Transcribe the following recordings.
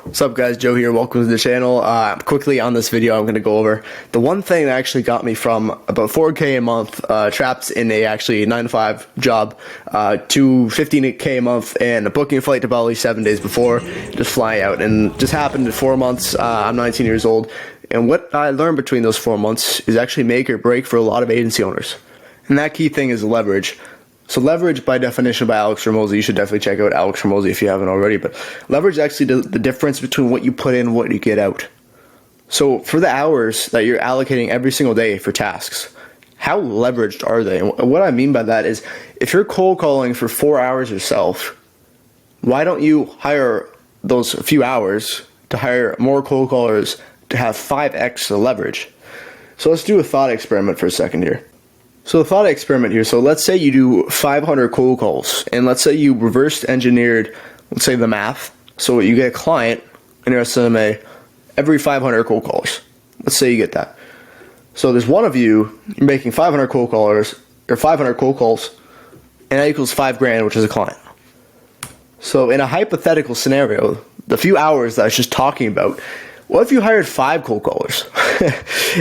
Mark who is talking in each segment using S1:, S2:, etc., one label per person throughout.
S1: What's up guys, Joe here, welcome to the channel. Quickly on this video I'm going to go over the one thing that actually got me from about $4K a month, trapped in a actually 9-to-5 job, to $15K a month and a booking a flight to Bali 7 days before, just flying out, and just happened in 4 months. I'm 19 years old, and what I learned between those 4 months is actually make or break for a lot of agency owners, and that key thing is leverage. So leverage, by definition, by Alex Hormozi, you should definitely check out Alex Hormozi if you haven't already, but leverage is actually the difference between what you put in and what you get out. So for the hours that you're allocating every single day for tasks, how leveraged are they? And what I mean by that is, if you're cold calling for 4 hours yourself, why don't you hire those few hours to hire more cold callers to have 5x the leverage? So let's do a thought experiment for a second here. So the thought experiment here, so let's say you do 500 cold calls, and let's say you reverse engineered, let's say the math, so you get a client in your SMMA every 500 cold calls. Let's say you get that. So there's one of you, you're making 500 cold callers, or 500 cold calls, and that equals $5,000, which is a client. So in a hypothetical scenario, the few hours that I was just talking about, what if you hired 5 cold callers,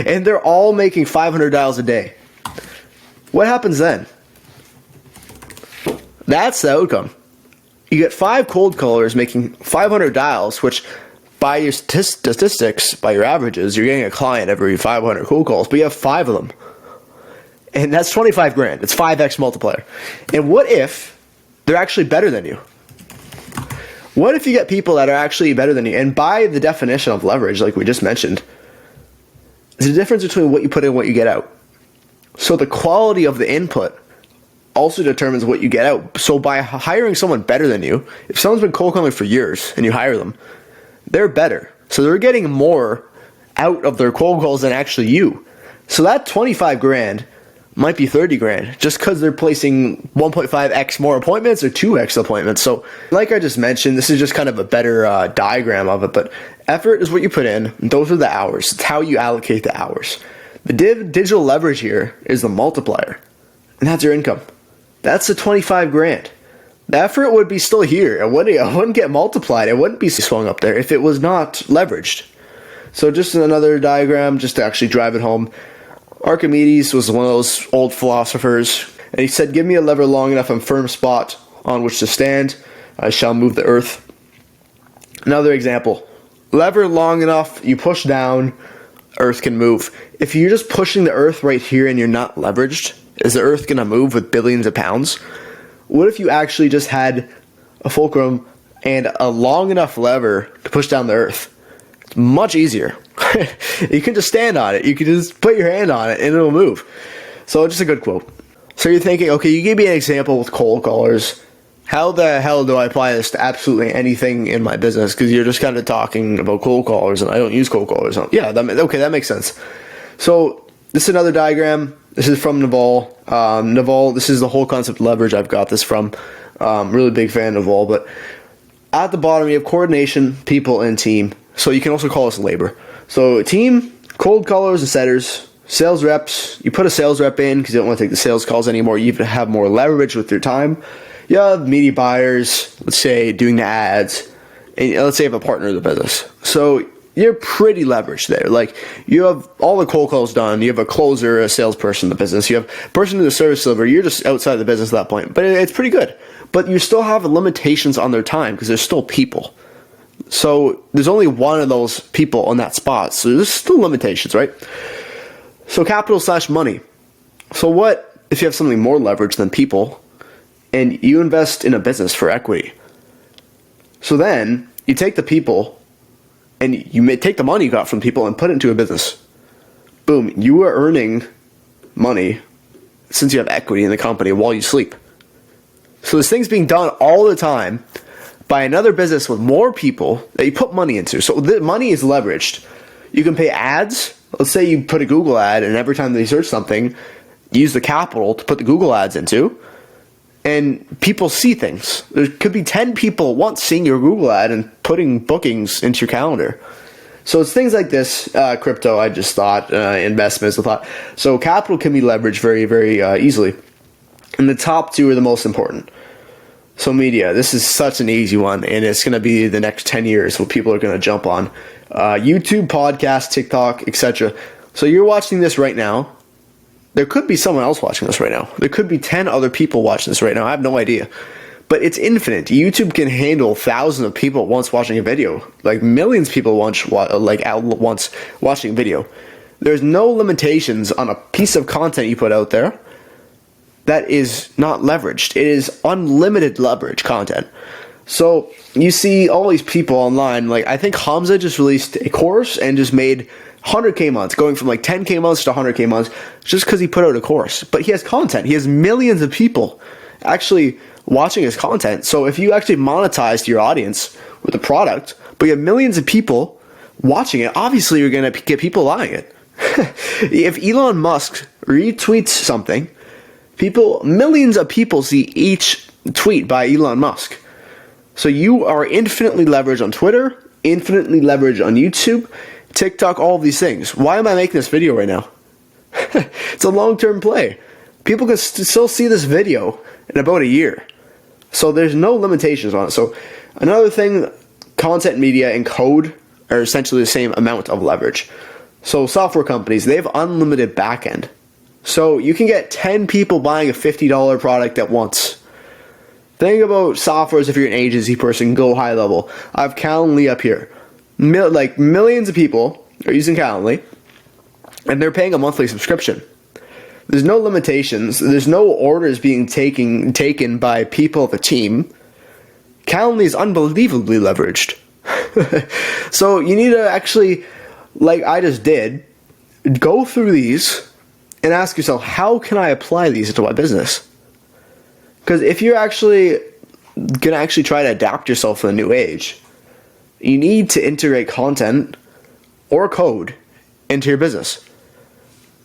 S1: and they're all making 500 dials a day? What happens then? That's the outcome. You get 5 cold callers making 500 dials, which by your statistics, by your averages, you're getting a client every 500 cold calls, but you have 5 of them. And that's $25,000. It's 5x multiplier. And what if they're actually better than you? What if you get people that are actually better than you? And by the definition of leverage, like we just mentioned, there's a difference between what you put in and what you get out. So the quality of the input also determines what you get out. So by hiring someone better than you, if someone's been cold calling for years and you hire them, they're better. So they're getting more out of their cold calls than actually you. So that $25,000 might be $30,000 just because they're placing 1.5x more appointments or 2x appointments. So like I just mentioned, this is just kind of a better diagram of it, but effort is what you put in. And those are the hours. It's how you allocate the hours. The digital leverage here is the multiplier, and that's your income. That's the $25,000. The effort would be still here. It wouldn't get multiplied. It wouldn't be swung up there if it was not leveraged. So just another diagram, just to actually drive it home. Archimedes was one of those old philosophers, and he said, "Give me a lever long enough and firm spot on which to stand, I shall move the earth." Another example, lever long enough, you push down, earth can move. If you're just pushing the earth right here and you're not leveraged, is the earth going to move with billions of pounds? What if you actually just had a fulcrum and a long enough lever to push down the earth? It's much easier. You can just stand on it. You can just put your hand on it and it'll move. So just a good quote. So you're thinking, okay, you gave me an example with cold callers. How the hell do I apply this to absolutely anything in my business? Because you're just kind of talking about cold callers, and I don't use cold callers. Yeah, okay, that makes sense. So this is another diagram. This is from Naval. Naval, this is the whole concept of leverage. I've got this from. Really big fan of Naval. But at the bottom, you have coordination, people, and team. So you can also call this labor. So team, cold callers and setters, sales reps. You put a sales rep in because you don't want to take the sales calls anymore. You have more leverage with your time. You have media buyers, let's say, doing the ads, and let's say you have a partner in the business. So you're pretty leveraged there. Like, you have all the cold calls done, you have a closer, a salesperson in the business, you have a person in the service delivery, you're just outside the business at that point. But it's pretty good. But you still have limitations on their time because there's still people. So there's only one of those people on that spot. So there's still limitations, right? So capital / money. So what if you have something more leverage than people, and you invest in a business for equity? So then you take the people and you may take the money you got from people and put it into a business. Boom, you are earning money since you have equity in the company while you sleep. So this thing's being done all the time by another business with more people that you put money into. So the money is leveraged. You can pay ads. Let's say you put a Google ad, and every time they search something, use the capital to put the Google ads into. And people see things. There could be 10 people at once seeing your Google ad and putting bookings into your calendar. So it's things like this. Crypto, I just thought. Investments, I thought. So capital can be leveraged very, very easily. And the top two are the most important. So media, this is such an easy one, and it's going to be the next 10 years what people are going to jump on. YouTube, podcast, TikTok, etc. So you're watching this right now. There could be someone else watching this right now. There could be 10 other people watching this right now. I have no idea. But it's infinite. YouTube can handle thousands of people at once watching a video. Like millions of people once watching a video. There's no limitations on a piece of content you put out there that is not leveraged. It is unlimited leverage content. So you see all these people online, like I think Hamza just released a course and just made 100K months, going from like 10K months to 100K months just because he put out a course. But he has content. He has millions of people actually watching his content. So if you actually monetize your audience with a product, but you have millions of people watching it, obviously you're going to get people buying it. If Elon Musk retweets something, millions of people see each tweet by Elon Musk. So you are infinitely leveraged on Twitter, infinitely leveraged on YouTube, TikTok, all of these things. Why am I making this video right now? It's a long-term play. People can still see this video in about a year. So there's no limitations on it. So another thing, content, media, and code are essentially the same amount of leverage. So software companies, they have unlimited backend. So you can get 10 people buying a $50 product at once. Think about softwares if you're an agency person, go high level. I have Calendly up here. Millions of people are using Calendly, and they're paying a monthly subscription. There's no limitations. There's no orders being taken by people of the team. Calendly is unbelievably leveraged. So you need to actually, like I just did, go through these and ask yourself, how can I apply these into my business? Because if you're actually going to try to adapt yourself to the new age, you need to integrate content or code into your business.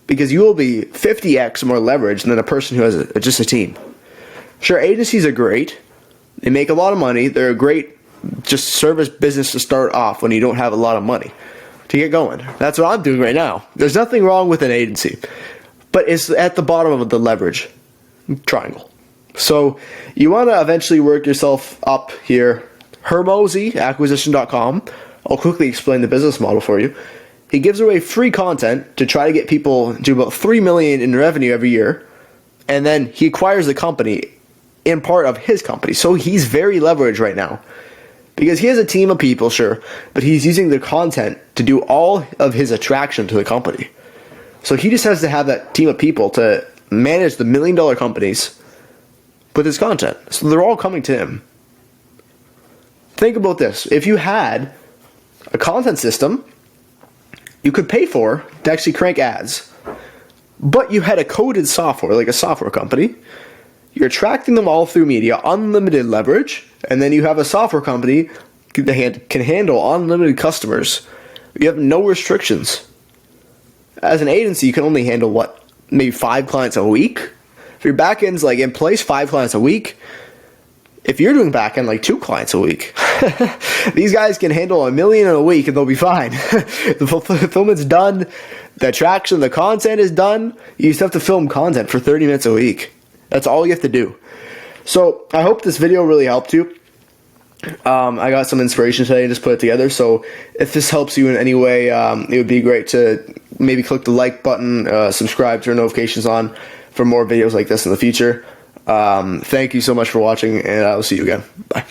S1: Because you will be 50x more leveraged than a person who has just a team. Sure, agencies are great. They make a lot of money. They're a great just service business to start off when you don't have a lot of money to get going. That's what I'm doing right now. There's nothing wrong with an agency. But it's at the bottom of the leverage triangle. So you want to eventually work yourself up here. HermoseyAcquisition.com. I'll quickly explain the business model for you. He gives away free content to try to get people to about $3 million in revenue every year. And then he acquires the company in part of his company. So he's very leveraged right now. Because he has a team of people, sure, but he's using the content to do all of his attraction to the company. So he just has to have that team of people to manage the $1 million companies with his content. So they're all coming to him. Think about this. If you had a content system you could pay for to actually crank ads, but you had a coded software, like a software company, you're attracting them all through media, unlimited leverage, and then you have a software company that can handle unlimited customers. You have no restrictions. As an agency, you can only handle, maybe 5 clients a week? If your backend's in place, 5 clients a week. If you're doing backend, 2 clients a week. These guys can handle $1 million in a week and they'll be fine. The fulfillment's done. The attraction, the content is done. You just have to film content for 30 minutes a week. That's all you have to do. So I hope this video really helped you. I got some inspiration today and just put it together. So if this helps you in any way, it would be great to maybe click the like button, subscribe, turn notifications on for more videos like this in the future. Thank you so much for watching, and I will see you again. Bye.